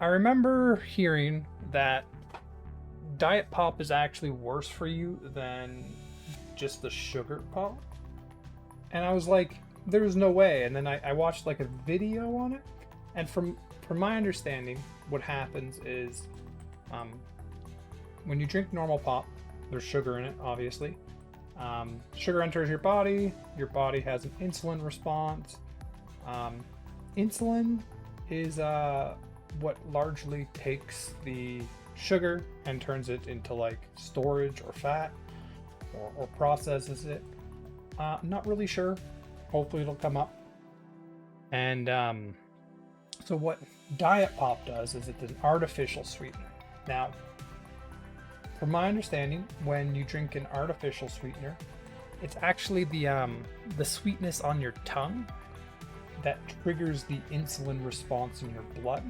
I remember hearing that diet pop is actually worse for you than just the sugar pop. And I was like, there's no way. And then I watched like a video on it. And from my understanding, what happens is um, when you drink normal pop, there's sugar in it, obviously. Sugar enters your body has an insulin response. Um, Insulin is what largely takes the sugar and turns it into like storage or fat or processes it. Not really sure. Hopefully it'll come up. And so what diet pop does is it's an artificial sweetener. Now, from my understanding, when you drink an artificial sweetener, it's actually the sweetness on your tongue that triggers the insulin response in your blood.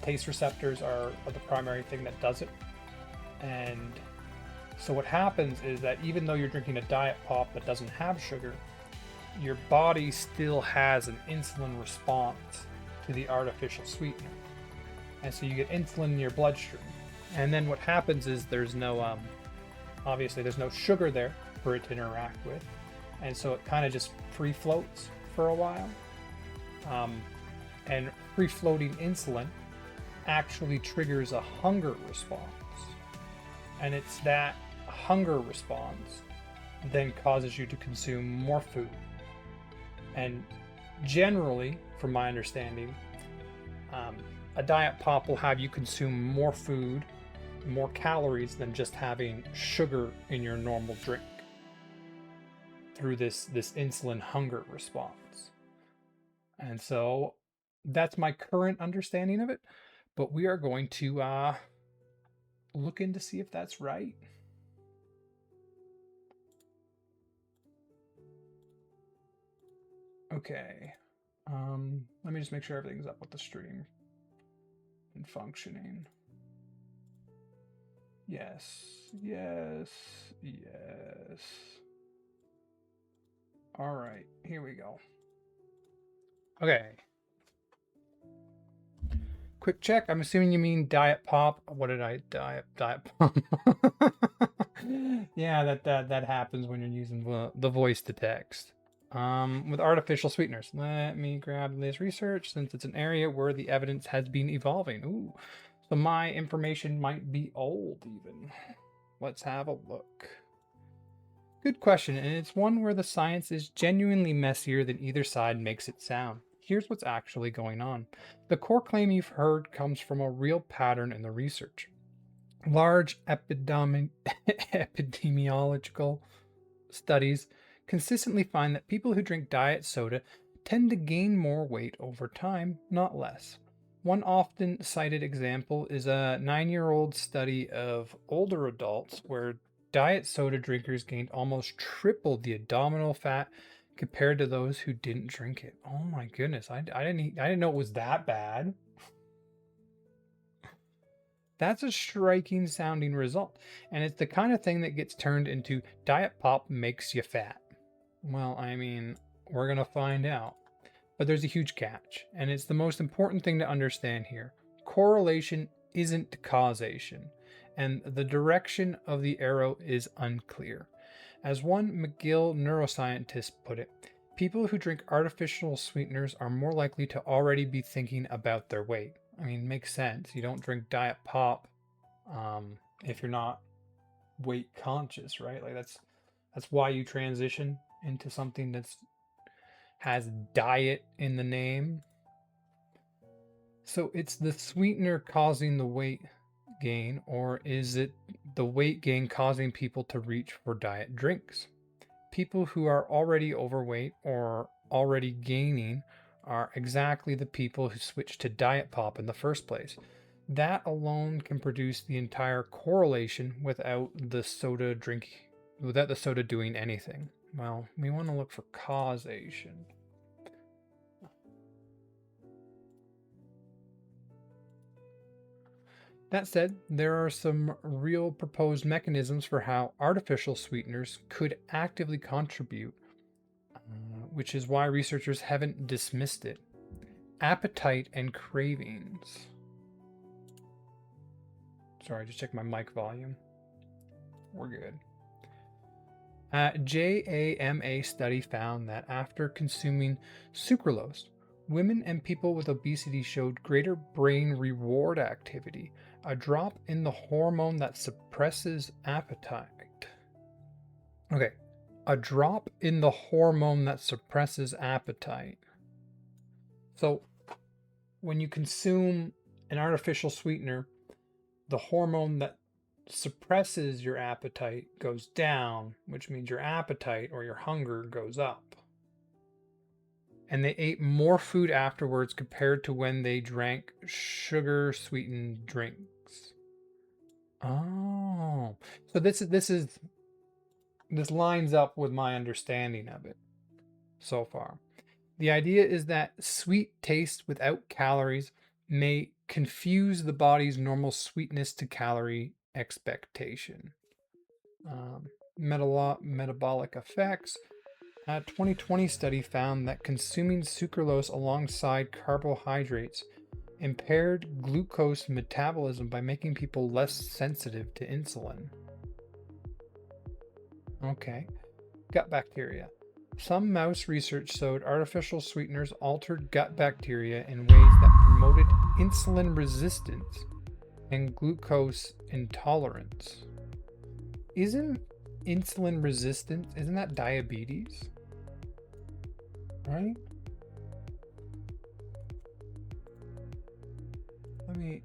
Taste receptors are the primary thing that does it. And so what happens is that even though you're drinking a diet pop that doesn't have sugar, your body still has an insulin response to the artificial sweetener. And so you get insulin in your bloodstream. And then what happens is there's no, obviously there's no sugar there for it to interact with. And so it kind of just free floats for a while. And free floating insulin actually triggers a hunger response. And it's that hunger response then causes you to consume more food. And generally, from my understanding, a diet pop will have you consume more food, more calories than just having sugar in your normal drink through this insulin hunger response. And so that's my current understanding of it, but we are going to look in to see if that's right. Okay. Let me just make sure everything's up with the stream and functioning. Yes, yes, yes. All right, here we go. Okay. Quick check. I'm assuming you mean diet pop. What did I diet pop? Yeah, that happens when you're using the voice to text. With artificial sweeteners. Let me grab this research since it's an area where the evidence has been evolving. Ooh, so my information might be old even. Let's have a look. Good question, and it's one where the science is genuinely messier than either side makes it sound. Here's what's actually going on. The core claim you've heard comes from a real pattern in the research. Large epidemiological studies consistently find that people who drink diet soda tend to gain more weight over time, not less. One often cited example is a 9-year-old study of older adults where diet soda drinkers gained almost triple the abdominal fat compared to those who didn't drink it. Oh my goodness, I didn't know it was that bad. That's a striking sounding result, and it's the kind of thing that gets turned into diet pop makes you fat. Well, I mean, we're gonna find out. But there's a huge catch, and it's the most important thing to understand here. Correlation isn't causation, and the direction of the arrow is unclear. As one McGill neuroscientist put it, people who drink artificial sweeteners are more likely to already be thinking about their weight. I mean, makes sense. You don't drink diet pop if you're not weight conscious, right? Like that's why you transition into something that's has diet in the name. So it's the sweetener causing the weight gain, or is it the weight gain causing people to reach for diet drinks? People who are already overweight or already gaining are exactly the people who switch to diet pop in the first place. That alone can produce the entire correlation without the soda doing anything. Well, we want to look for causation. That said, there are some real proposed mechanisms for how artificial sweeteners could actively contribute, which is why researchers haven't dismissed it. appetite and cravings. Sorry, just check my mic volume. We're good. JAMA study found that after consuming sucralose, women and people with obesity showed greater brain reward activity, a drop in the hormone that suppresses appetite. Okay, a drop in the hormone that suppresses appetite. So, when you consume an artificial sweetener, the hormone that suppresses your appetite goes down, which means your appetite or your hunger goes up. And they ate more food afterwards compared to when they drank sugar sweetened drinks. Oh, so this lines up with my understanding of it so far. The idea is that sweet taste without calories may confuse the body's normal sweetness to calorie expectation. Metabolic effects. A 2020 study found that consuming sucralose alongside carbohydrates impaired glucose metabolism by making people less sensitive to insulin. Okay. Gut bacteria. Some mouse research showed artificial sweeteners altered gut bacteria in ways that promoted insulin resistance and glucose intolerance. Isn't insulin resistance, isn't that diabetes? Right? Let me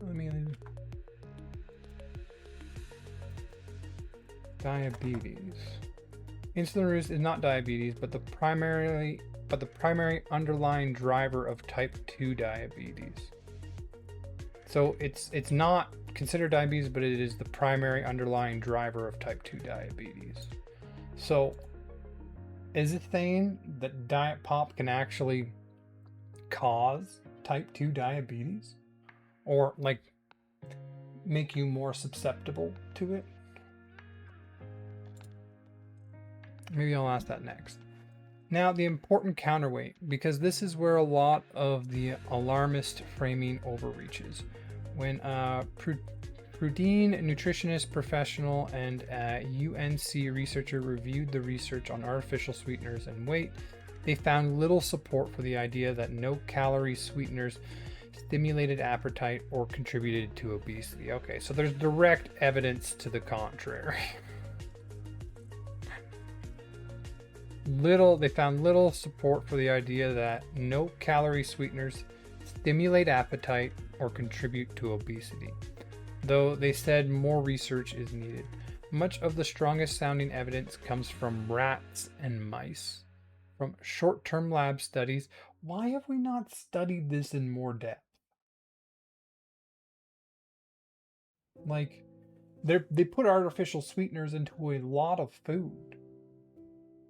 diabetes. Insulin resistance is not diabetes, but the primary underlying driver of type 2 diabetes. So it's not considered diabetes, but it is the primary underlying driver of type 2 diabetes. So is it saying that diet pop can actually cause type 2 diabetes? Or like make you more susceptible to it? Maybe I'll ask that next. Now, the important counterweight, because this is where a lot of the alarmist framing overreaches. When Prudine, nutritionist professional, and UNC researcher reviewed the research on artificial sweeteners and weight, they found little support for the idea that no-calorie sweeteners stimulated appetite or contributed to obesity. Okay, so there's direct evidence to the contrary. They found little support for the idea that no-calorie sweeteners stimulate appetite or contribute to obesity, though they said more research is needed. Much of the strongest sounding evidence comes from rats and mice, from short-term lab studies. Why have we not studied this in more depth? Like, they put artificial sweeteners into a lot of food.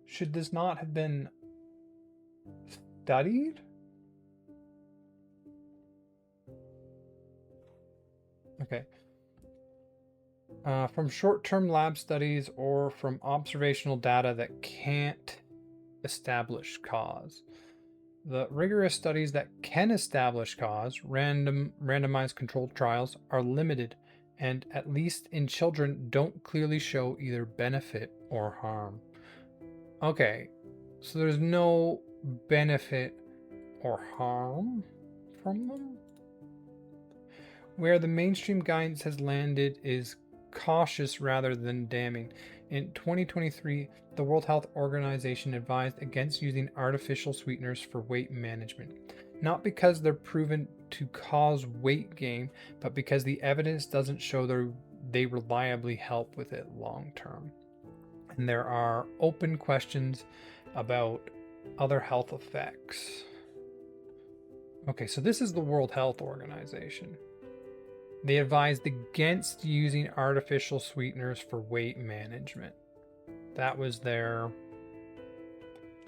Should this not have been studied? Okay. From short-term lab studies or from observational data that can't establish cause. The rigorous studies that can establish cause, randomized controlled trials, are limited and, at least in children, don't clearly show either benefit or harm. Okay, so there's no benefit or harm from them? Where the mainstream guidance has landed is cautious rather than damning. In 2023, the World Health Organization advised against using artificial sweeteners for weight management, not because they're proven to cause weight gain, but because the evidence doesn't show they reliably help with it long term. And there are open questions about other health effects. Okay, so this is the World Health Organization. They advised against using artificial sweeteners for weight management. That was their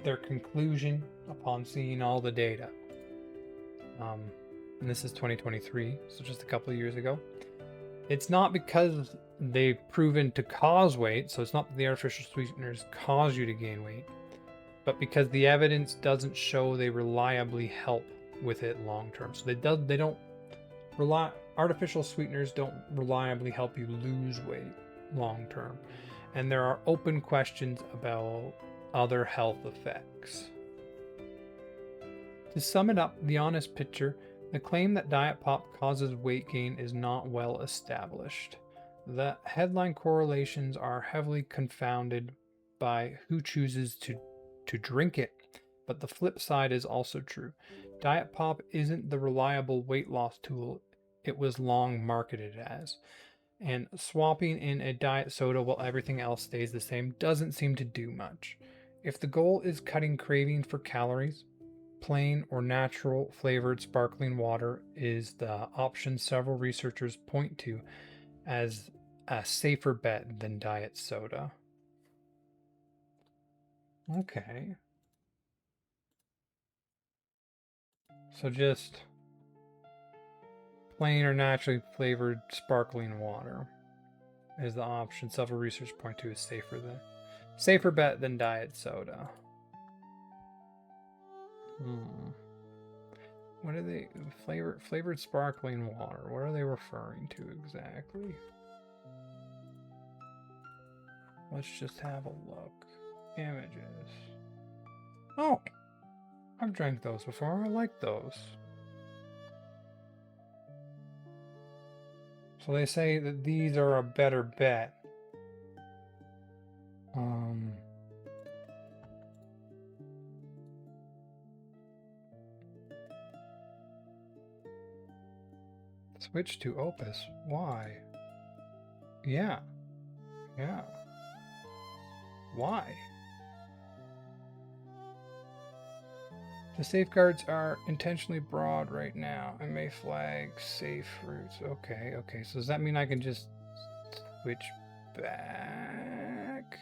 conclusion upon seeing all the data. And this is 2023, so just a couple of years ago. It's not because they've proven to cause weight, so it's not that the artificial sweeteners cause you to gain weight, but because the evidence doesn't show they reliably help with it long term. So they don't rely, artificial sweeteners don't reliably help you lose weight long term. And there are open questions about other health effects. To sum it up, the honest picture, the claim that diet pop causes weight gain is not well established. The headline correlations are heavily confounded by who chooses to drink it, but the flip side is also true. Diet pop isn't the reliable weight loss tool it was long marketed as, and swapping in a diet soda while everything else stays the same doesn't seem to do much. If the goal is cutting craving for calories, plain or natural flavored sparkling water is the option several researchers point to as a safer bet than diet soda. Okay. So just plain or naturally flavored sparkling water is the option several researchers point to as safer bet than diet soda. What are they? Flavored sparkling water. What are they referring to exactly? Let's just have a look. Images. Oh, I've drank those before. I like those. So they say that these are a better bet. Switch to Opus. Why? Yeah. Why? The safeguards are intentionally broad right now and may flag safe routes. Okay. So does that mean I can just switch back?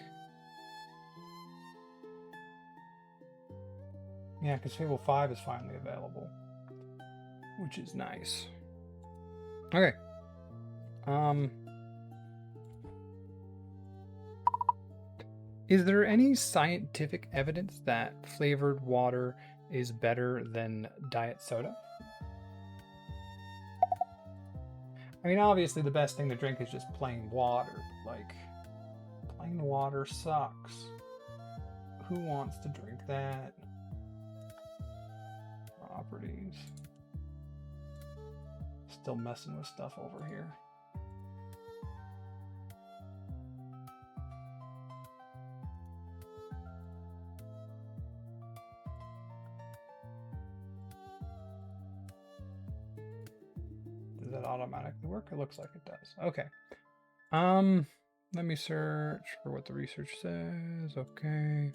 Yeah, because Fable 5 is finally available, which is nice. Okay. Is there any scientific evidence that flavored water is better than diet soda? I mean, obviously the best thing to drink is just plain water. Like, plain water sucks. Who wants to drink that? Properties. Still messing with stuff over here. Does that automatically work? It looks like it does. Okay. Let me search for what the research says. Okay.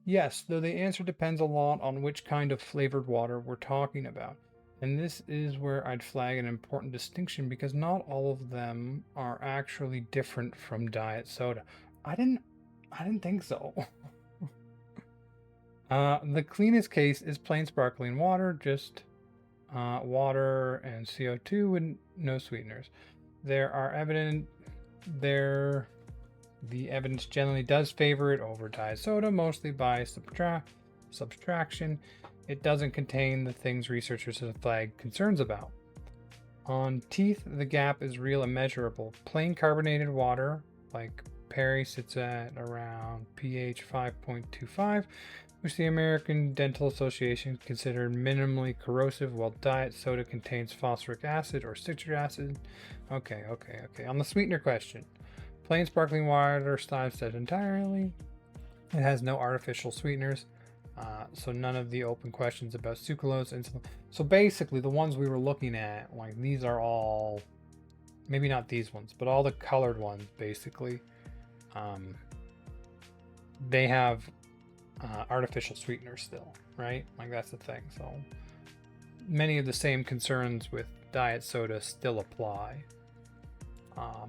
Yes, though the answer depends a lot on which kind of flavored water we're talking about. And this is where I'd flag an important distinction because not all of them are actually different from diet soda. I didn't think so. The cleanest case is plain sparkling water, just water and CO2 with no sweeteners. The evidence generally does favor it over diet soda, mostly by subtraction. It doesn't contain the things researchers have flagged concerns about. On teeth, the gap is real and measurable. Plain carbonated water, like Perry, sits at around pH 5.25, which the American Dental Association considered minimally corrosive, while diet soda contains phosphoric acid or citric acid. Okay. On the sweetener question, plain sparkling water styles entirely. It has no artificial sweeteners. So none of the open questions about sucralose, insulin. So basically the ones we were looking at, like these are all, maybe not these ones, but all the colored ones basically, they have artificial sweeteners still, right? Like that's the thing. So many of the same concerns with diet soda still apply,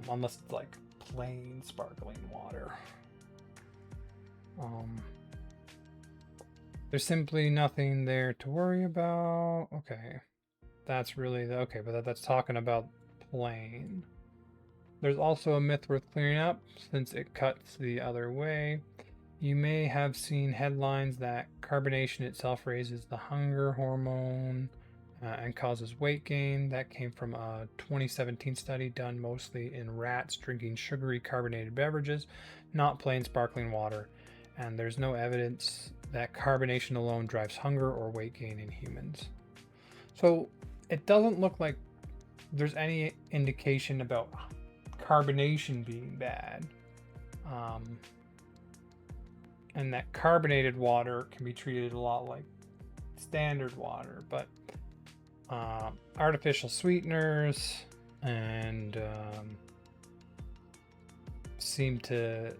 unless it's like plain sparkling water. There's simply nothing there to worry about. Okay, that's really okay, but that's talking about plain. There's also a myth worth clearing up since it cuts the other way. You may have seen headlines that carbonation itself raises the hunger hormone and causes weight gain. That came from a 2017 study done mostly in rats drinking sugary carbonated beverages, not plain sparkling water. And there's no evidence that carbonation alone drives hunger or weight gain in humans. So it doesn't look like there's any indication about carbonation being bad. And that carbonated water can be treated a lot like standard water, but artificial sweeteners and seem to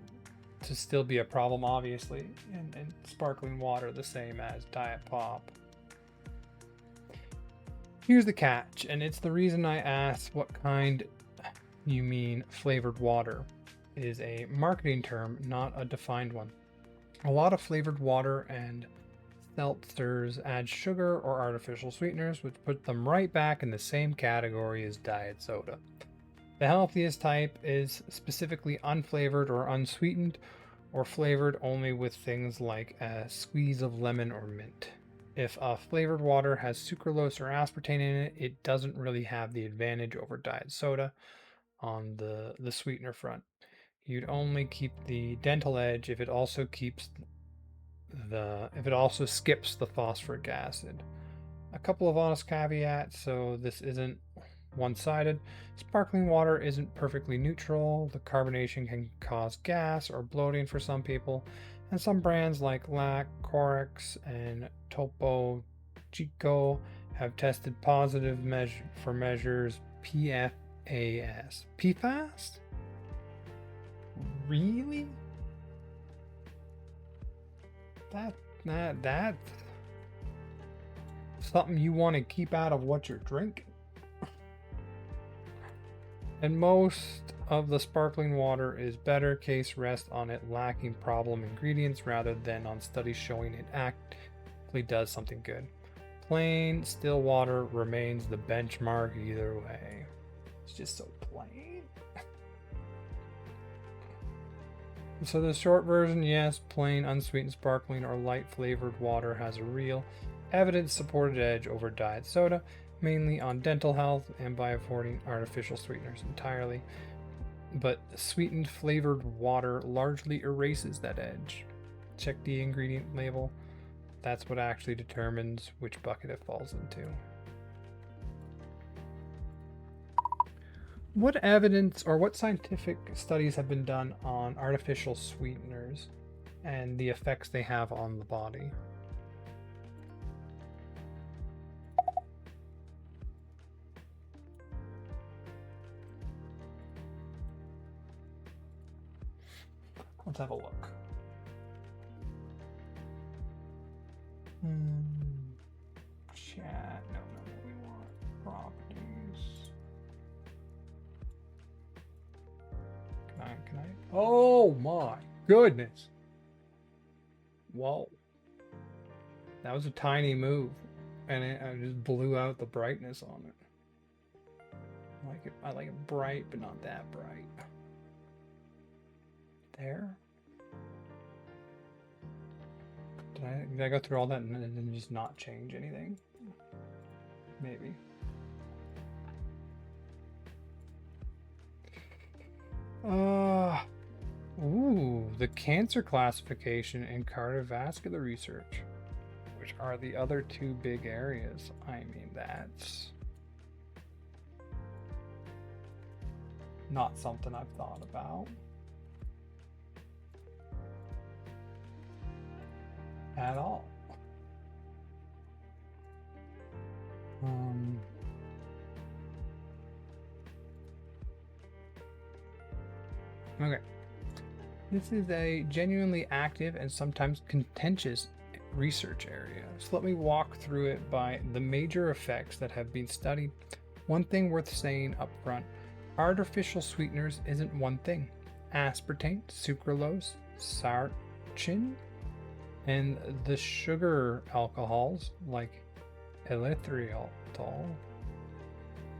still be a problem, obviously, in sparkling water, the same as Diet Pop. Here's the catch, and it's the reason I asked what kind you mean flavored water. It is a marketing term, not a defined one. A lot of flavored water and seltzers add sugar or artificial sweeteners, which put them right back in the same category as diet soda. The healthiest type is specifically unflavored or unsweetened, or flavored only with things like a squeeze of lemon or mint. If a flavored water has sucralose or aspartame in it, it doesn't really have the advantage over diet soda on the sweetener front. You'd only keep the dental edge if it also skips the phosphoric acid. A couple of honest caveats, so this isn't one-sided. Sparkling water isn't perfectly neutral. The carbonation can cause gas or bloating for some people, and some brands like Lac, Corex, and Topo Chico have tested positive for measures PFAS. PFAS? Really? That's something you want to keep out of what you're drinking. And most of the sparkling water is better case rests on it lacking problem ingredients rather than on studies showing it actually does something good. Plain still water remains the benchmark either way. It's just so plain. So the short version, yes, plain unsweetened sparkling or light flavored water has a real evidence supported edge over diet soda, mainly on dental health and by avoiding artificial sweeteners entirely. But sweetened flavored water largely erases that edge. Check the ingredient label. That's what actually determines which bucket it falls into. What evidence or what scientific studies have been done on artificial sweeteners and the effects they have on the body? Let's have a look. Chat. No, we want properties. Can I? Oh my goodness. Whoa. That was a tiny move. And I just blew out the brightness on it. I like it bright, but not that bright. There. Did I go through all that and then just not change anything? Maybe. Ooh, the cancer classification and cardiovascular research, which are the other two big areas. I mean, that's not something I've thought about at all. Okay. This is a genuinely active and sometimes contentious research area. So let me walk through it by the major effects that have been studied. One thing worth saying up front, artificial sweeteners isn't one thing. Aspartame, sucralose, sarchin, and the sugar alcohols like erythritol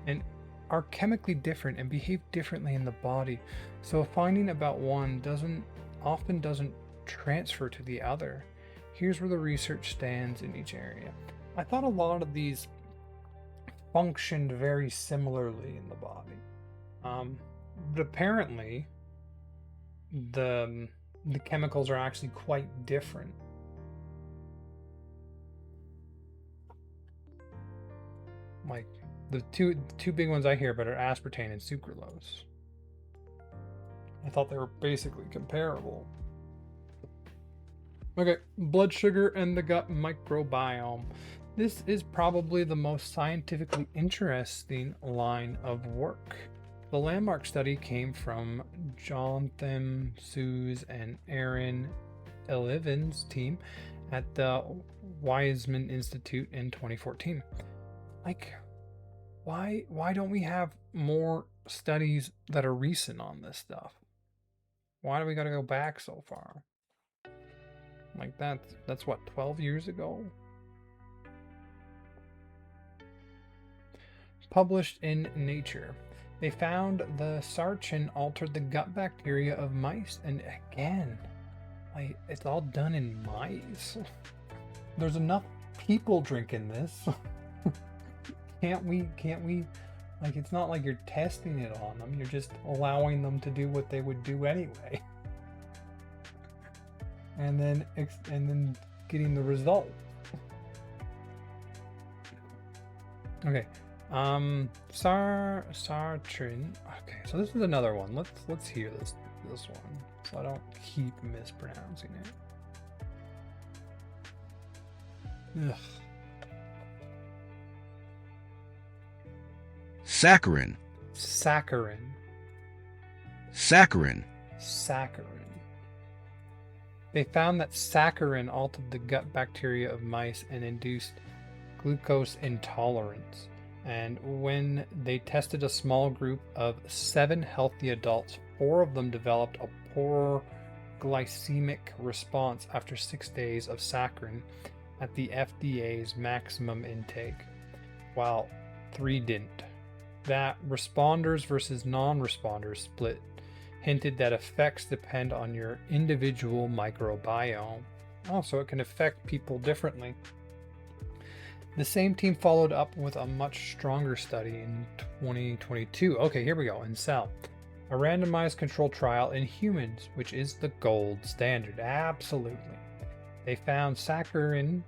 and are chemically different and behave differently in the body. So a finding about one often doesn't transfer to the other. Here's where the research stands in each area. I thought a lot of these functioned very similarly in the body. But apparently the chemicals are actually quite different. Like the two big ones I hear about are aspartame and sucralose. I thought they were basically comparable. Okay, blood sugar and the gut microbiome. This is probably the most scientifically interesting line of work. The landmark study came from Jonathan Sues and Aaron Eleven's team at the Weizmann Institute in 2014. Like, why don't we have more studies that are recent on this stuff? Why do we got to go back so far? Like that's what, 12 years ago? Published in Nature. They found the sarchin altered the gut bacteria of mice, and again, like, it's all done in mice. There's enough people drinking this. Can't we, like, it's not like you're testing it on them, you're just allowing them to do what they would do anyway. And then getting the result. Okay. Sartrin. Okay, so this is another one. Let's hear this one, so I don't keep mispronouncing it. Ugh. Saccharin. They found that saccharin altered the gut bacteria of mice and induced glucose intolerance. And when they tested a small group of 7 healthy adults, 4 of them developed a poor glycemic response after 6 days of saccharin at the FDA's maximum intake, while 3 didn't. That responders versus non-responders split hinted that effects depend on your individual microbiome. Also, it can affect people differently. The same team followed up with a much stronger study in 2022. Okay, here we go. In Cell, a randomized controlled trial in humans, which is the gold standard. Absolutely. They found saccharin.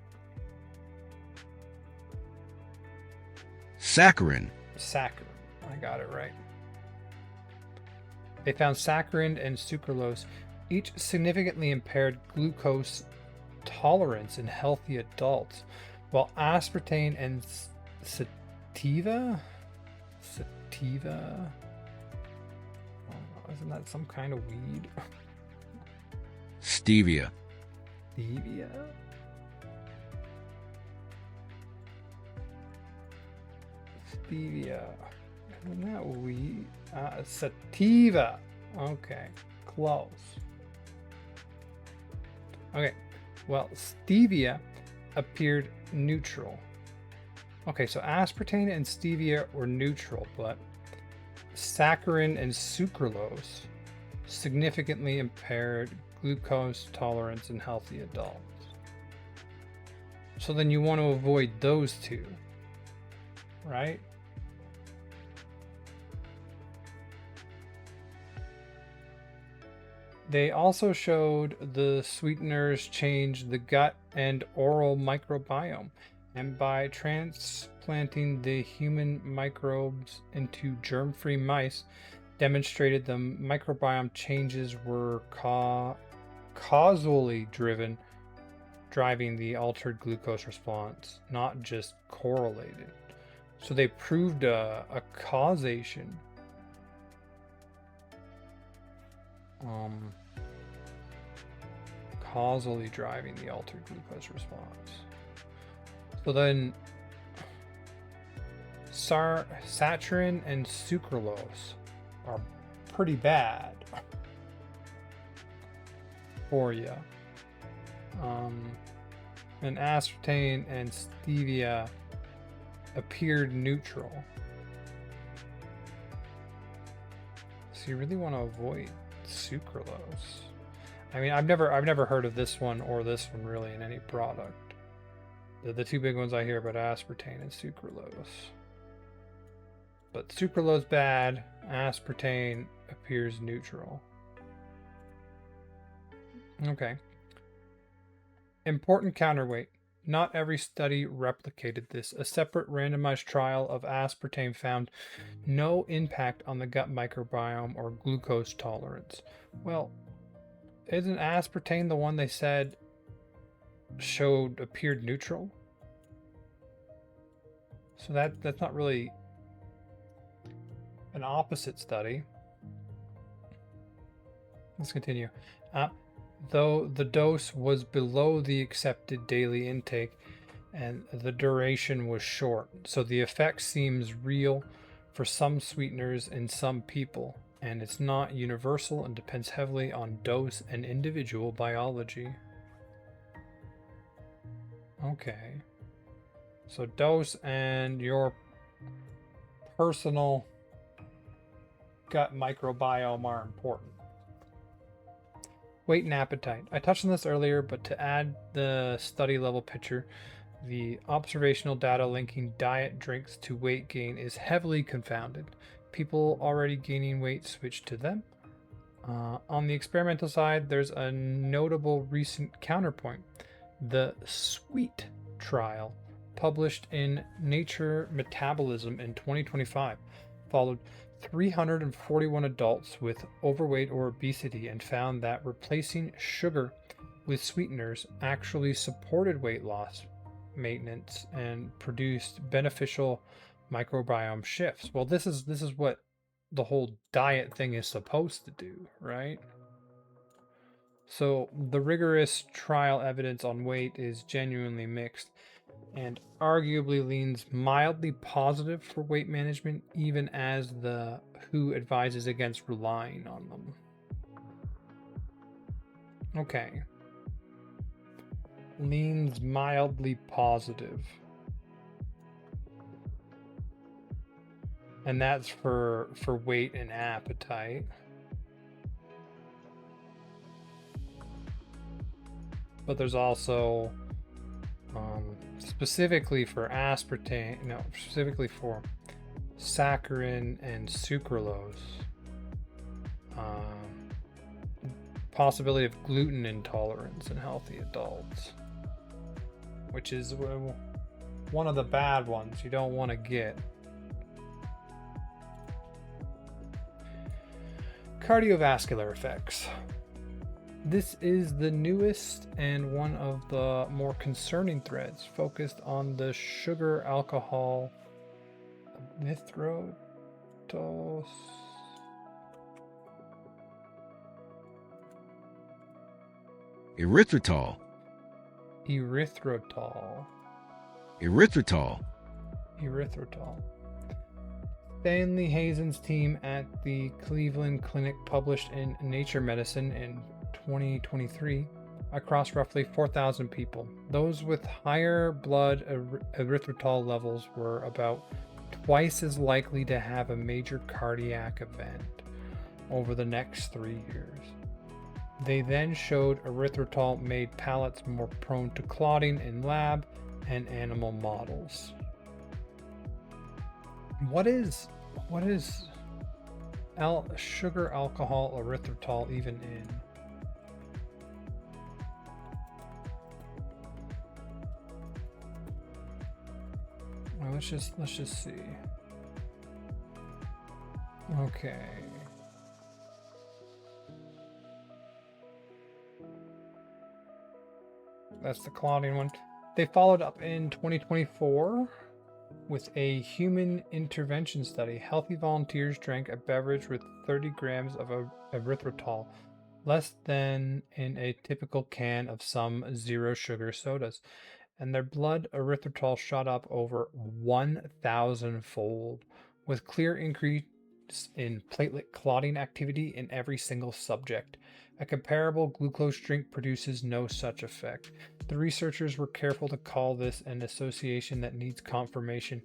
I got it right. They found saccharin and sucralose each significantly impaired glucose tolerance in healthy adults, while aspartame and sativa, oh, isn't that some kind of weed? Stevia. Isn't that weed? Sativa. Okay, close. Okay, well, stevia appeared neutral. Okay, so aspartame and stevia were neutral, but saccharin and sucralose significantly impaired glucose tolerance in healthy adults. So then you want to avoid those two, right? They also showed the sweeteners changed the gut and oral microbiome, and by transplanting the human microbes into germ-free mice, demonstrated the microbiome changes were causally driving the altered glucose response, not just correlated. So they proved a causation. Causally driving the altered glucose response. So then saccharin and sucralose are pretty bad for you. And aspartame and stevia appeared neutral. So you really want to avoid sucralose. I mean, I've never heard of this one or this one really in any product. The two big ones I hear about aspartame and sucralose. But sucralose bad, aspartame appears neutral. Okay. Important counterweight. Not every study replicated this. A separate randomized trial of aspartame found no impact on the gut microbiome or glucose tolerance. Well, isn't aspartame the one they said appeared neutral? So that's not really an opposite study. Let's continue. Though the dose was below the accepted daily intake and the duration was short, so the effect seems real for some sweeteners in some people, and it's not universal and depends heavily on dose and individual biology. Okay. So dose and your personal gut microbiome are important. Weight and appetite. I touched on this earlier, but to add the study level picture, the observational data linking diet drinks to weight gain is heavily confounded. People already gaining weight switch to them. On the experimental side, there's a notable recent counterpoint. The SWEET trial, published in Nature Metabolism in 2025, followed 341 adults with overweight or obesity and found that replacing sugar with sweeteners actually supported weight loss maintenance and produced beneficial microbiome shifts. Well, this is what the whole diet thing is supposed to do, right? So the rigorous trial evidence on weight is genuinely mixed and arguably leans mildly positive for weight management, even as the WHO advises against relying on them. Okay. Leans mildly positive. And that's for weight and appetite. But there's also specifically for saccharin and sucralose, possibility of gluten intolerance in healthy adults, which is one of the bad ones you don't want to get. Cardiovascular effects. This is the newest and one of the more concerning threads, focused on the sugar alcohol erythritol. Erythritol. Erythritol. Erythritol. Erythritol. Stanley Hazen's team at the Cleveland Clinic published in Nature Medicine in 2023 across roughly 4,000 people. Those with higher blood erythritol levels were about twice as likely to have a major cardiac event over the next 3 years. They then showed erythritol made pellets more prone to clotting in lab and animal models. What is sugar alcohol erythritol even in? Well, let's just see. Okay. That's the clotting one. They followed up in 2024 with a human intervention study. Healthy volunteers drank a beverage with 30 grams of erythritol, less than in a typical can of some zero sugar sodas, and their blood erythritol shot up over 1,000-fold, with clear increase in platelet clotting activity in every single subject. A comparable glucose drink produces no such effect. The researchers were careful to call this an association that needs confirmation,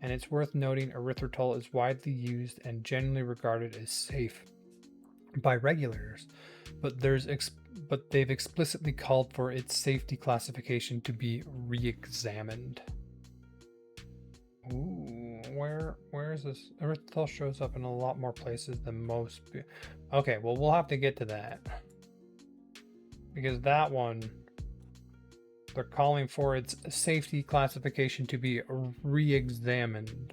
and it's worth noting erythritol is widely used and generally regarded as safe by regulators, but there's but they've explicitly called for its safety classification to be re-examined. Ooh, where is this? Erythritol shows up in a lot more places than most. Okay, well, we'll have to get to that. Because that one, they're calling for its safety classification to be re-examined.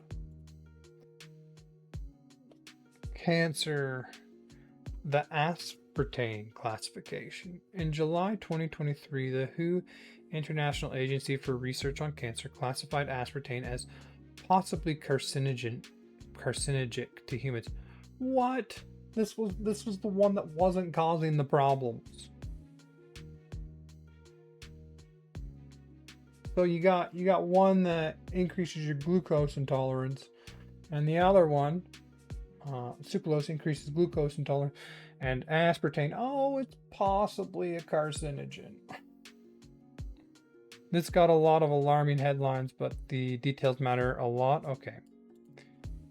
Cancer, the aspartame classification. In July 2023, the WHO International Agency for Research on Cancer classified aspartame as possibly carcinogenic to humans. What? This was the one that wasn't causing the problems. So you got one that increases your glucose intolerance, and the other one, sucralose, increases glucose intolerance, and aspartame, oh, it's possibly a carcinogen. This got a lot of alarming headlines, but the details matter a lot. Okay.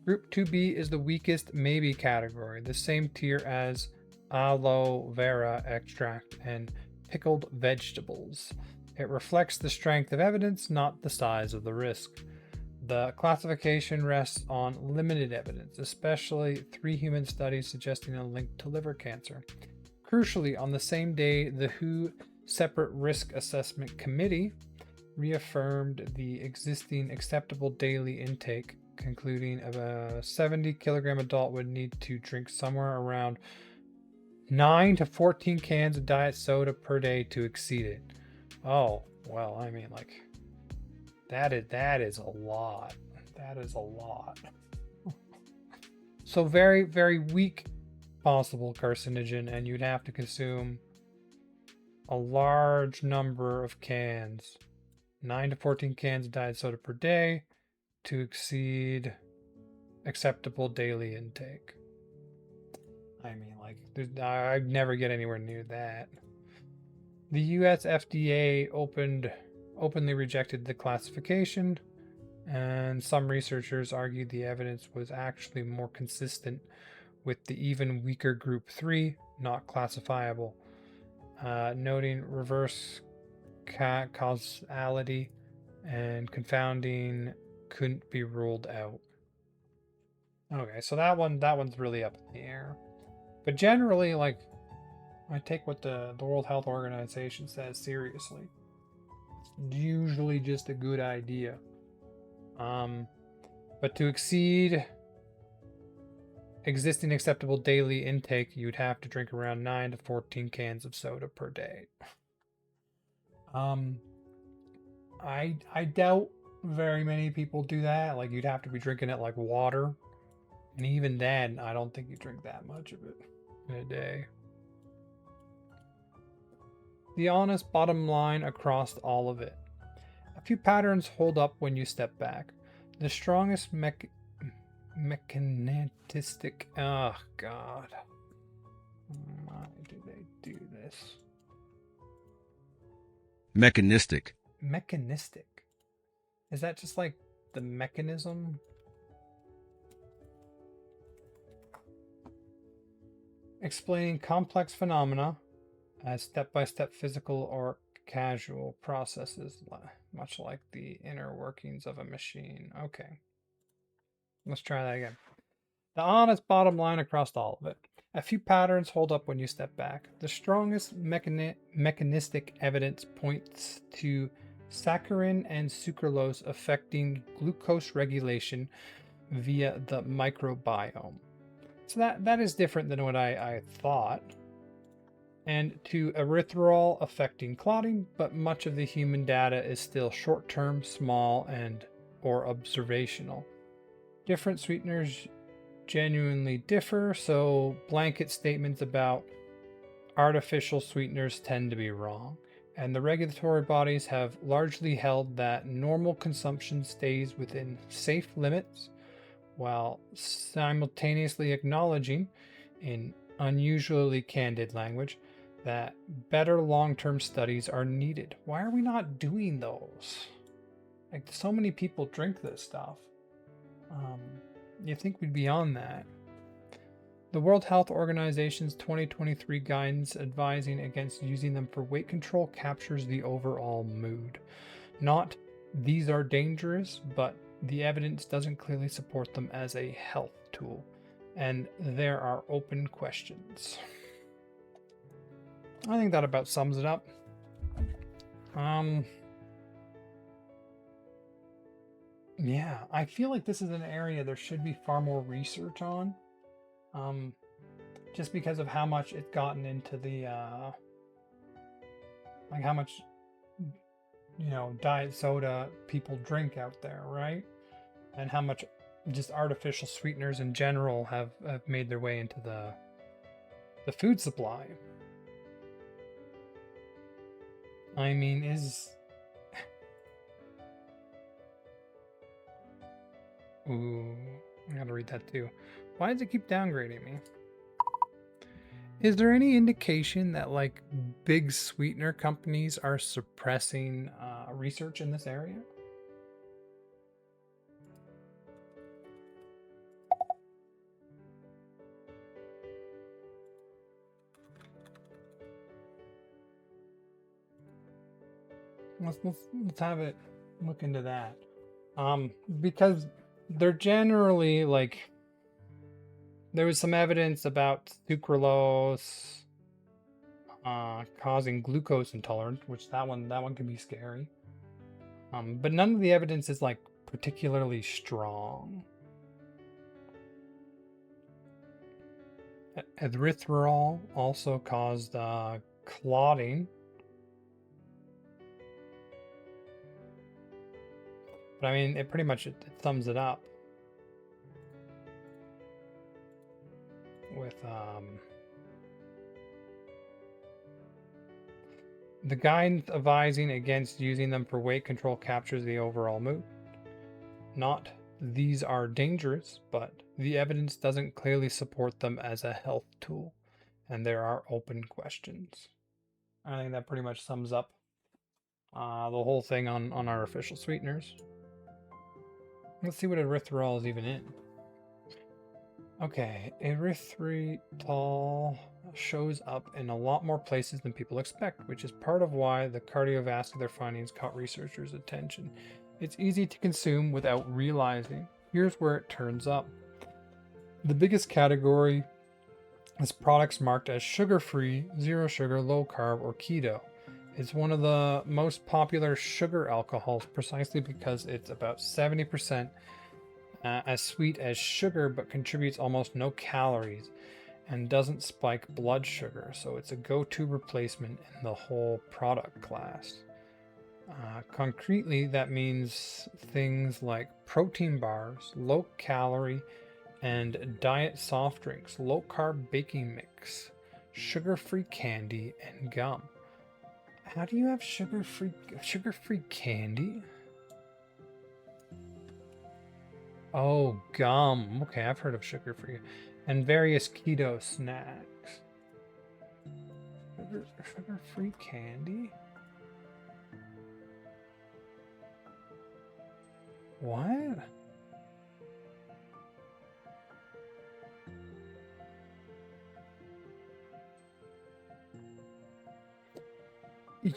Group 2B is the weakest maybe category, the same tier as aloe vera extract and pickled vegetables. It reflects the strength of evidence, not the size of the risk. The classification rests on limited evidence, especially 3 human studies suggesting a link to liver cancer. Crucially, on the same day, the WHO Separate Risk Assessment Committee reaffirmed the existing acceptable daily intake, concluding a 70-kilogram adult would need to drink somewhere around 9 to 14 cans of diet soda per day to exceed it. Oh, well, I mean, like, that is a lot. That is a lot. So very, very weak possible carcinogen, and you'd have to consume a large number of cans, 9 to 14 cans of diet soda per day, to exceed acceptable daily intake. I mean, like, I'd never get anywhere near that. The US FDA openly rejected the classification, and some researchers argued the evidence was actually more consistent with the even weaker group 3, not classifiable, noting reverse causality and confounding couldn't be ruled out. Okay, so that one's really up in the air. But generally, like, I take what the World Health Organization says seriously. It's usually just a good idea. But to exceed existing acceptable daily intake, you'd have to drink around 9 to 14 cans of soda per day. I doubt very many people do that. Like, you'd have to be drinking it like water. And even then, I don't think you drink that much of it in a day. The honest bottom line across all of it. A few patterns hold up when you step back. The strongest mechanistic... Oh, God. Why do they do this? Mechanistic. Mechanistic. Is that just like the mechanism? Explaining complex phenomena as step-by-step physical or casual processes, much like the inner workings of a machine. Okay. Let's try that again. The honest bottom line across all of it. A few patterns hold up when you step back. The strongest mechanistic evidence points to saccharin and sucralose affecting glucose regulation via the microbiome. So that is different than what I thought. And to erythritol affecting clotting, but much of the human data is still short-term, small, or observational. Different sweeteners genuinely differ, so blanket statements about artificial sweeteners tend to be wrong. And the regulatory bodies have largely held that normal consumption stays within safe limits, while simultaneously acknowledging, in unusually candid language, that better long-term studies are needed. Why are we not doing those? Like, so many people drink this stuff. You think we'd be on that. The World Health Organization's 2023 guidance advising against using them for weight control captures the overall mood. Not these are dangerous, but the evidence doesn't clearly support them as a health tool. And there are open questions. I think that about sums it up. Yeah, I feel like this is an area there should be far more research on. Just because of how much it's gotten into the, like how much, diet soda people drink out there, right? And how much just artificial sweeteners in general have made their way into the food supply. I mean, Ooh, I gotta read that too. Why does it keep downgrading me? Is there any indication that like big sweetener companies are suppressing research in this area? Let's have it look into that. Because they're generally like there was some evidence about sucralose causing glucose intolerance, which that one can be scary. But none of the evidence is like particularly strong. Erythritol also caused clotting. But I mean, it pretty much it sums it up with the guidance advising against using them for weight control captures the overall mood. Not these are dangerous, but the evidence doesn't clearly support them as a health tool, and there are open questions. I think that pretty much sums up the whole thing on artificial sweeteners. Let's see what erythritol is even in. Okay, erythritol shows up in a lot more places than people expect, which is part of why the cardiovascular findings caught researchers' attention. It's easy to consume without realizing. Here's where it turns up. The biggest category is products marked as sugar-free, zero sugar, low carb, or keto. It's one of the most popular sugar alcohols precisely because it's about 70% as sweet as sugar but contributes almost no calories and doesn't spike blood sugar, so it's a go-to replacement in the whole product class. Concretely, that means things like protein bars, low calorie and diet soft drinks, low carb baking mix, sugar-free candy, and gum. How do you have sugar-free candy? Oh, gum. Okay, I've heard of sugar-free. And various keto snacks. Sugar-free candy? What?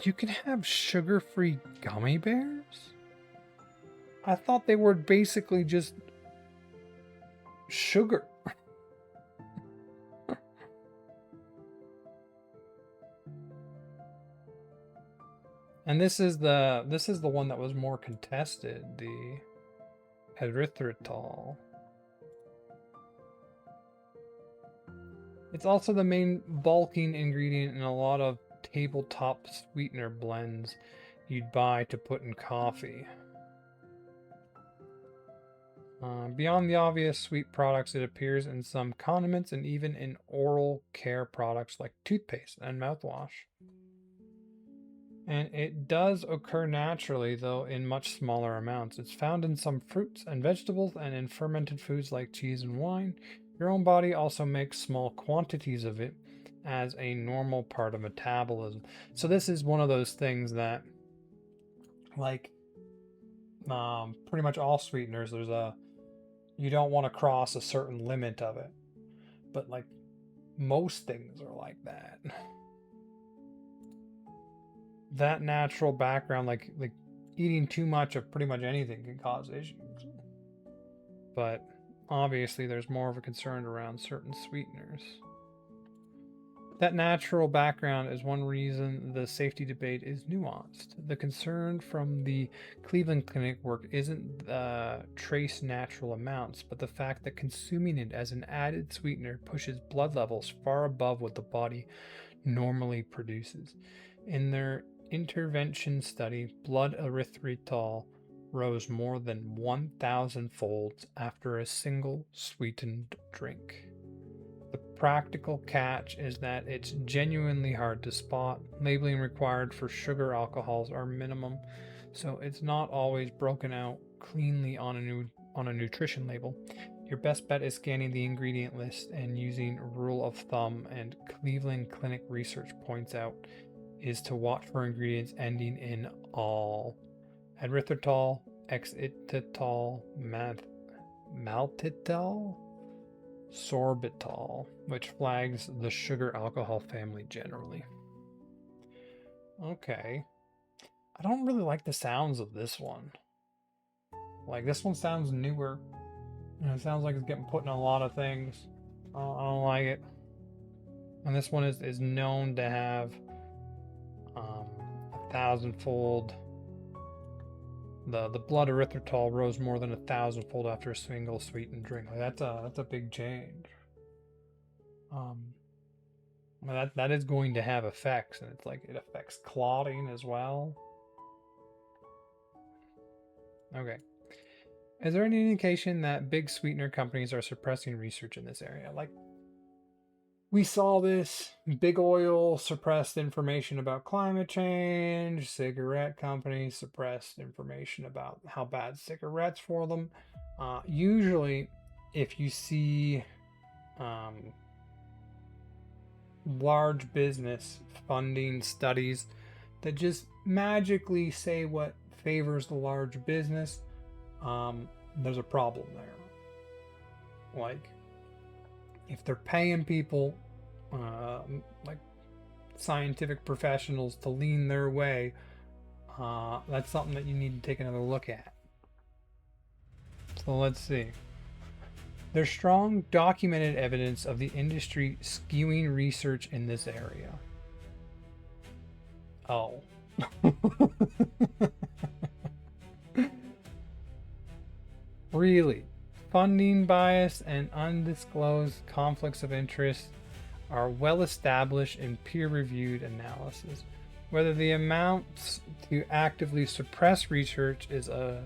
You can have sugar-free gummy bears? I thought they were basically just sugar. And this is the one that was more contested, the erythritol. It's also the main bulking ingredient in a lot of tabletop sweetener blends you'd buy to put in coffee. Beyond the obvious sweet products, it appears in some condiments and even in oral care products like toothpaste and mouthwash. And it does occur naturally, though in much smaller amounts. It's found in some fruits and vegetables and in fermented foods like cheese and wine. Your own body also makes small quantities of it as a normal part of metabolism. So this is one of those things that, like, pretty much all sweeteners, you don't want to cross a certain limit of it. but like most things are like that. That natural background, like eating too much of pretty much anything can cause issues. But obviously there's more of a concern around certain sweeteners. That natural background is one reason the safety debate is nuanced. The concern from the Cleveland Clinic work isn't trace natural amounts, but the fact that consuming it as an added sweetener pushes blood levels far above what the body normally produces. In their intervention study, blood erythritol rose more than 1,000 folds after a single sweetened drink. The practical catch is that it's genuinely hard to spot. Labeling required for sugar alcohols are minimum, so it's not always broken out cleanly on a nutrition label. Your best bet is scanning the ingredient list and using rule of thumb, and Cleveland Clinic research points out, is to watch for ingredients ending in all. Erythritol, xylitol, maltitol, sorbitol, which flags the sugar alcohol family generally. Okay. I don't really like the sounds of this one. Like, this one sounds newer. And it sounds like it's getting put in a lot of things. I don't like it. And this one is known to have 1,000-fold. The blood erythritol rose more than 1,000-fold after a single sweetened drink. Like, that's a big change. That is going to have effects, and it's like it affects clotting as well. Okay. Is there any indication that big sweetener companies are suppressing research in this area? Like, we saw this. Big oil suppressed information about climate change. Cigarette companies suppressed information about how bad cigarettes for them. Usually, if you see large business funding studies that just magically say what favors the large business, there's a problem there. Like, if they're paying people like scientific professionals to lean their way, that's something that you need to take another look at. So let's see. There's strong documented evidence of the industry skewing research in this area. Oh. Really? Funding bias and undisclosed conflicts of interest are well established in peer-reviewed analysis. Whether the amounts to actively suppress research is a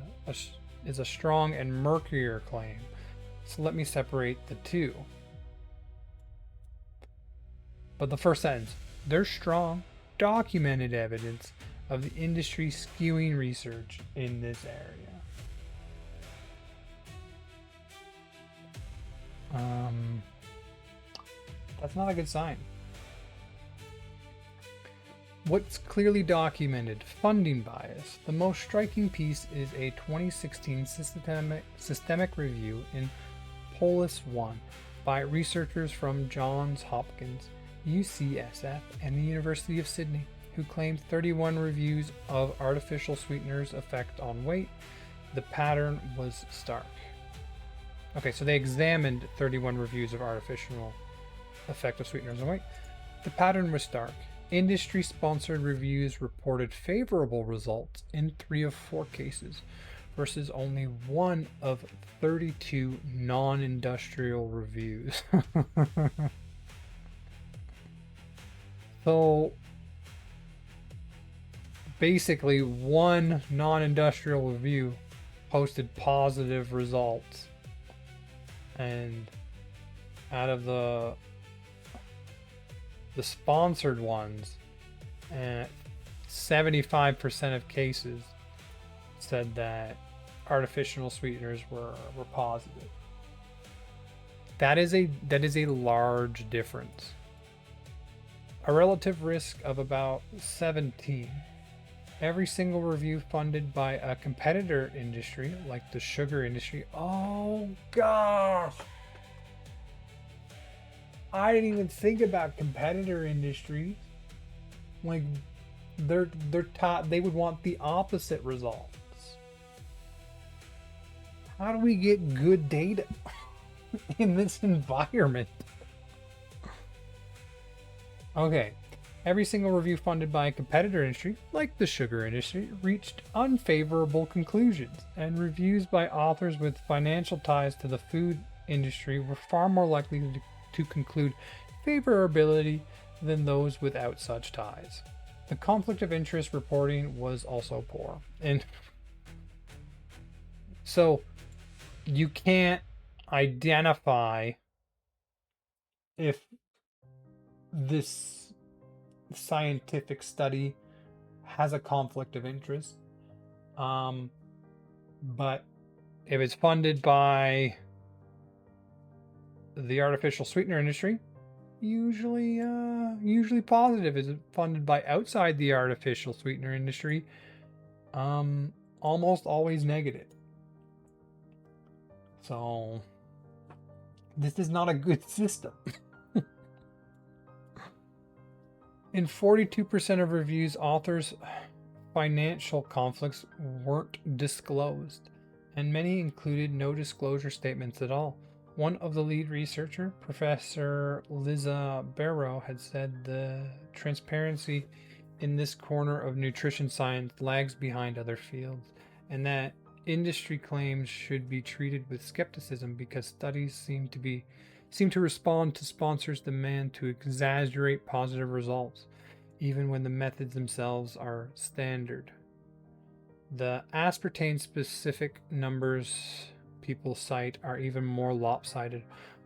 strong and murkier claim. So let me separate the two. But the first sentence, there's strong, documented evidence of the industry skewing research in this area. That's not a good sign. What's clearly documented? Funding bias. The most striking piece is a 2016 systemic review in Polis 1 by researchers from Johns Hopkins, UCSF, and the University of Sydney, who claimed 31 reviews of artificial sweeteners' effect on weight. The pattern was stark. Okay, so they examined 31 reviews of artificial effect of sweeteners on weight. The pattern was stark. Industry-sponsored reviews reported favorable results in 3 of 4 cases, versus only 1 of 32 non-industrial reviews. So basically, 1 non-industrial review posted positive results, and out of the sponsored ones, 75% of cases said that artificial sweeteners were positive. That is a large difference. A relative risk of about 17. Every single review funded by a competitor industry, like the sugar industry. Oh gosh! I didn't even think about competitor industries. Like, they're taught they would want the opposite results. How do we get good data in this environment? Okay, every single review funded by a competitor industry, like the sugar industry, reached unfavorable conclusions, and reviews by authors with financial ties to the food industry were far more likely to conclude favorability than those without such ties. The conflict of interest reporting was also poor. And so you can't identify if this scientific study has a conflict of interest. But if it's funded by the artificial sweetener industry, usually positive. Is it funded by outside the artificial sweetener industry? Almost always negative. So this is not a good system. In 42% of reviews, authors' financial conflicts weren't disclosed, and many included no disclosure statements at all. One of the lead researcher, Professor Liza Barrow, had said the transparency in this corner of nutrition science lags behind other fields, and that industry claims should be treated with skepticism because studies seem to respond to sponsors' demand to exaggerate positive results, even when the methods themselves are standard. The aspartame-specific numbers people cite are even more lopsided.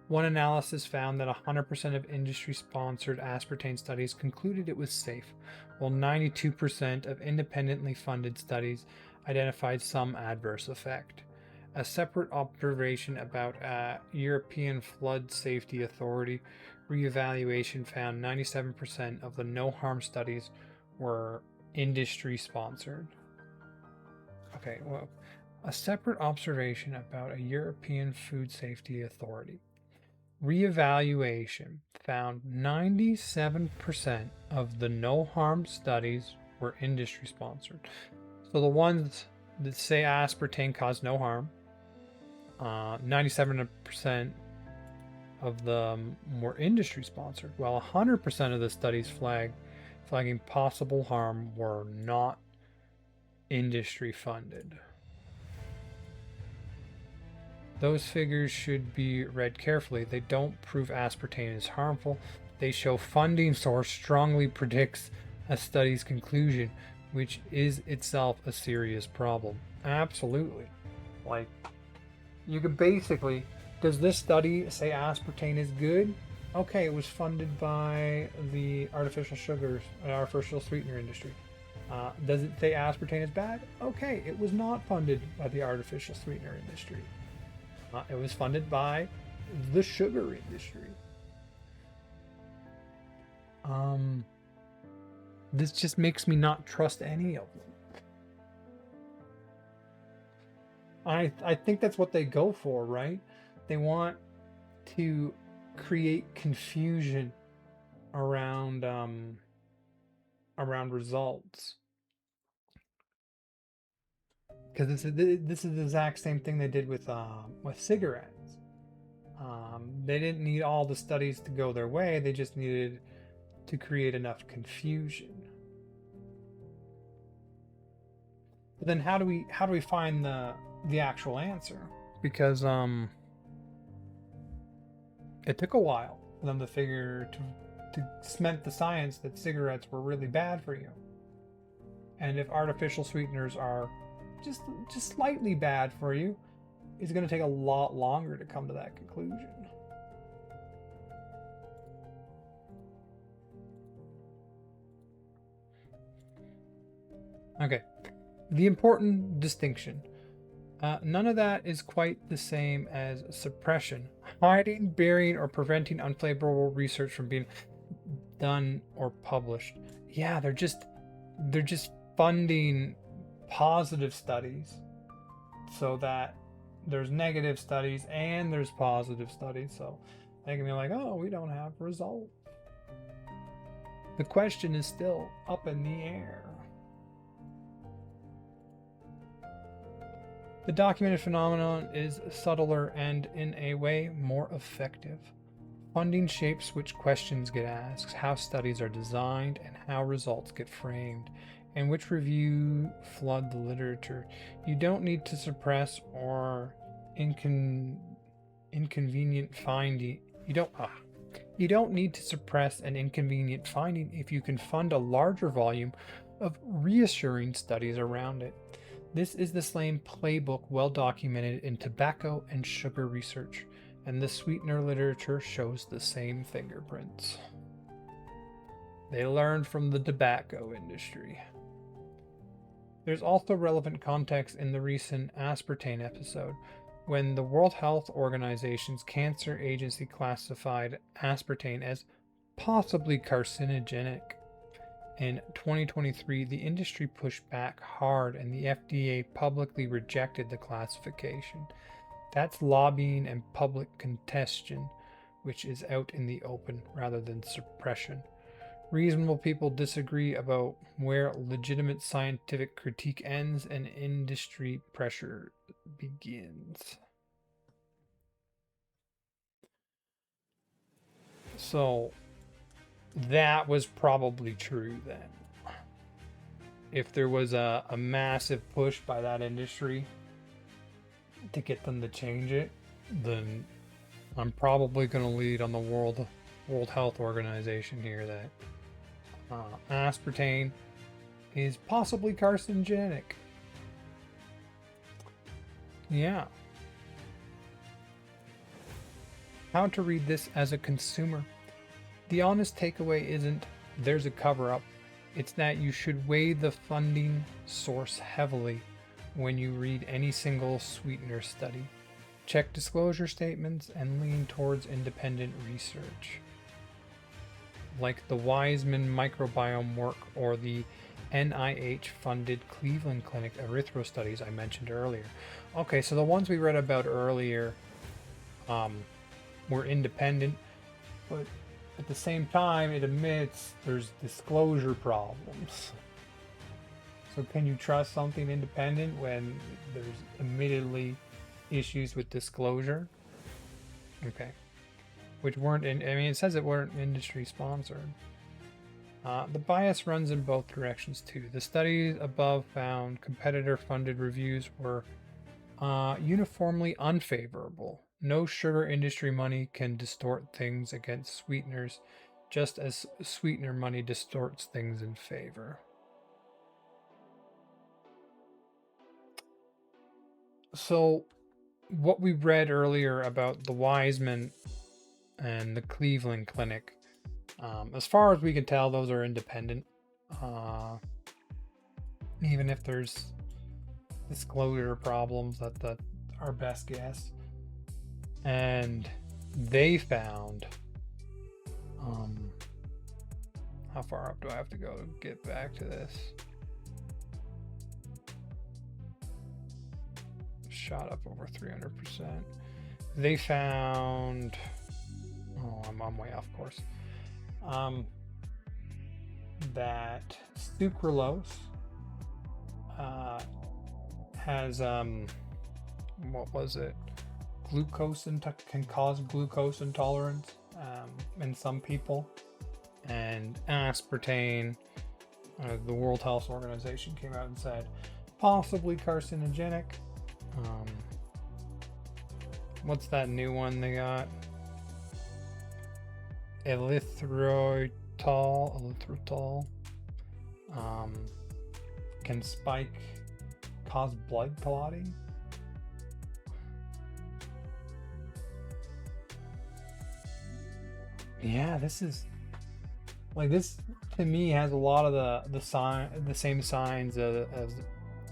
One analysis found that 100% of industry-sponsored aspartame studies concluded it was safe, while 92% of independently funded studies identified some adverse effect. A separate observation about a European Flood Safety Authority reevaluation found 97% of the no-harm studies were industry-sponsored. Okay, well, a separate observation about a European Food Safety Authority reevaluation found 97% of the no-harm studies were industry-sponsored. So the ones that say aspartame caused no harm, 97% of them were industry sponsored, while 100% of the studies flagging possible harm were not industry funded. Those figures should be read carefully. They don't prove aspartame is harmful. They show funding source strongly predicts a study's conclusion, which is itself a serious problem. Absolutely. Like, you could basically, does this study say aspartame is good? Okay, it was funded by the artificial sweetener industry. Does it say aspartame is bad? Okay, it was not funded by the artificial sweetener industry. It was funded by the sugar industry. This just makes me not trust any of them. I think that's what they go for, right? They want to create confusion around results. Because this is the exact same thing they did with cigarettes. They didn't need all the studies to go their way. They just needed to create enough confusion. But then how do we find the actual answer? Because it took a while for them to figure to cement the science that cigarettes were really bad for you. And if artificial sweeteners are just slightly bad for you, it's going to take a lot longer to come to that conclusion. Okay, the important distinction. None of that is quite the same as suppression. Hiding, burying, or preventing unfavorable research from being done or published. Yeah, they're just funding positive studies so that there's negative studies and there's positive studies. So They can be like, oh, we don't have results. The question is still up in the air. The documented phenomenon is subtler and, in a way, more effective. Funding shapes which questions get asked, how studies are designed, and how results get framed, and which review flood the literature. You don't need to suppress or inconvenient finding. You don't need to suppress an inconvenient finding if you can fund a larger volume of reassuring studies around it. This is the same playbook well documented in tobacco and sugar research, and the sweetener literature shows the same fingerprints. They learned from the tobacco industry. There's also relevant context in the recent aspartame episode, when the World Health Organization's cancer agency classified aspartame as possibly carcinogenic. In 2023, the industry pushed back hard and the FDA publicly rejected the classification. That's lobbying and public contention, which is out in the open rather than suppression. Reasonable people disagree about where legitimate scientific critique ends and industry pressure begins. So that was probably true then. If there was a massive push by that industry to get them to change it, then I'm probably going to lead on the World Health Organization here that aspartame is possibly carcinogenic. Yeah. How to read this as a consumer. The honest takeaway isn't there's a cover-up. It's that you should weigh the funding source heavily when you read any single sweetener study. Check disclosure statements and lean towards independent research, like the Wiseman microbiome work or the NIH-funded Cleveland Clinic erythro studies I mentioned earlier. Okay, so the ones we read about earlier were independent, but at the same time, it admits there's disclosure problems. So can you trust something independent when there's admittedly issues with disclosure? Okay. Which weren't in, I mean, it says it weren't industry sponsored. The bias runs in both directions too. The studies above found competitor-funded reviews were uniformly unfavorable. No sugar industry money can distort things against sweeteners, just as sweetener money distorts things in favor. So, what we read earlier about the Wiseman and the Cleveland Clinic, as far as we can tell, those are independent. Even if there's disclosure problems, that's our best guess. And they found, how far up do I have to go to get back to this? Shot up over 300%. They found, I'm way off course. That sucralose has what was it? Glucose can cause glucose intolerance in some people, and aspartame. The World Health Organization came out and said possibly carcinogenic. What's that new one they got? Erythritol can cause blood clotting. Yeah, this is like, this to me has a lot of the same signs of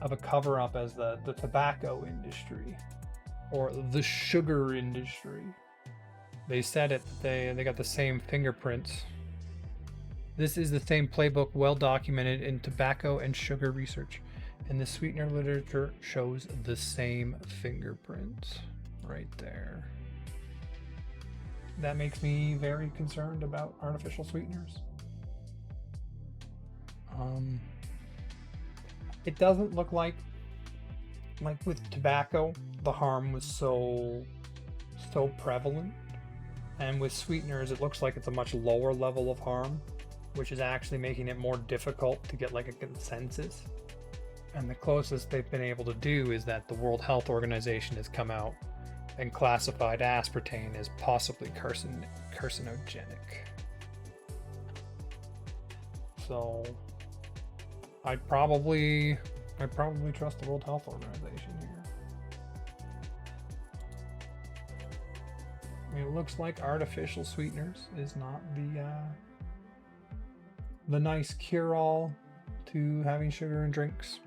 a cover up as the tobacco industry or the sugar industry. They said it. They got the same fingerprints. This is the same playbook well documented in tobacco and sugar research, and the sweetener literature shows the same fingerprints right there. that makes me very concerned about artificial sweeteners. It doesn't look like with tobacco, the harm was so prevalent, and with sweeteners, it looks like it's a much lower level of harm, which is actually making it more difficult to get like a consensus. And the closest they've been able to do is that the World Health Organization has come out and classified aspartame as possibly carcinogenic. So I'd probably trust the World Health Organization here. I mean, it looks like artificial sweeteners is not the nice cure-all to having sugar in drinks.